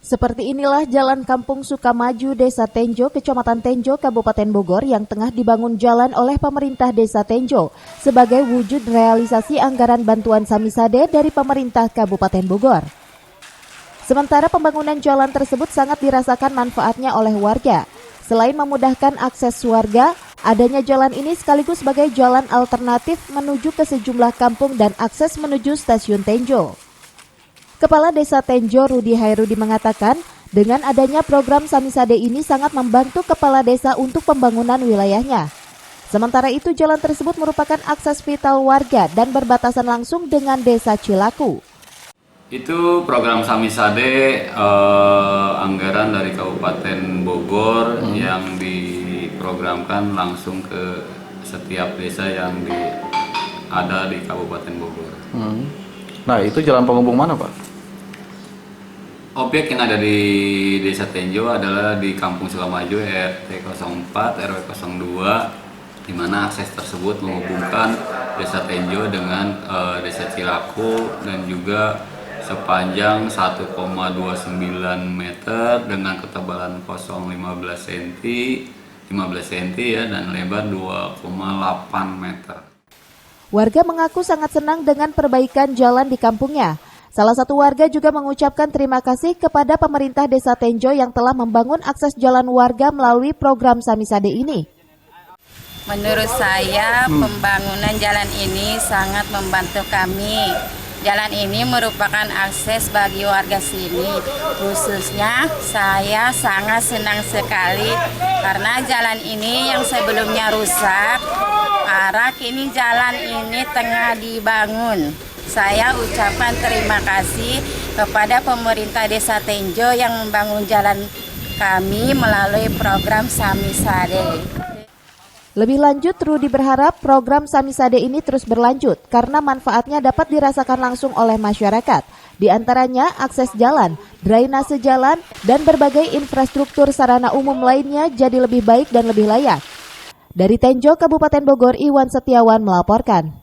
Seperti inilah Jalan Kampung Sukamaju, Desa Tenjo, Kecamatan Tenjo, Kabupaten Bogor yang tengah dibangun jalan oleh pemerintah Desa Tenjo sebagai wujud realisasi anggaran bantuan Samisade dari pemerintah Kabupaten Bogor. Sementara pembangunan jalan tersebut sangat dirasakan manfaatnya oleh warga. Selain memudahkan akses warga, adanya jalan ini sekaligus sebagai jalan alternatif menuju ke sejumlah kampung dan akses menuju stasiun Tenjo. Kepala Desa Tenjo, Rudi Hairudi mengatakan, dengan adanya program Samisade ini sangat membantu kepala desa untuk pembangunan wilayahnya. Sementara itu, jalan tersebut merupakan akses vital warga dan berbatasan langsung dengan Desa Cilaku. Itu program Samisade anggaran dari Kabupaten Bogor yang diprogramkan langsung ke setiap desa yang ada di Kabupaten Bogor. Nah, itu jalan penghubung mana, Pak? Objek yang ada di Desa Tenjo adalah di Kampung Sukamaju RT 04 RW 02, di mana akses tersebut menghubungkan Desa Tenjo dengan Desa Cilaku dan juga sepanjang 1,29 meter dengan ketebalan kosong 15 cm ya, dan lebar 2,8 meter. Warga mengaku sangat senang dengan perbaikan jalan di kampungnya. Salah satu warga juga mengucapkan terima kasih kepada pemerintah Desa Tenjo yang telah membangun akses jalan warga melalui program Samisade ini. Menurut saya, pembangunan jalan ini sangat membantu kami. Jalan ini merupakan akses bagi warga sini. Khususnya saya sangat senang sekali karena jalan ini yang sebelumnya rusak, kini jalan ini tengah dibangun. Saya ucapkan terima kasih kepada pemerintah Desa Tenjo yang membangun jalan kami melalui program Samisade. Lebih lanjut, Rudi berharap program Samisade ini terus berlanjut karena manfaatnya dapat dirasakan langsung oleh masyarakat. Di antaranya akses jalan, drainase jalan, dan berbagai infrastruktur sarana umum lainnya jadi lebih baik dan lebih layak. Dari Tenjo, Kabupaten Bogor, Iwan Setiawan melaporkan.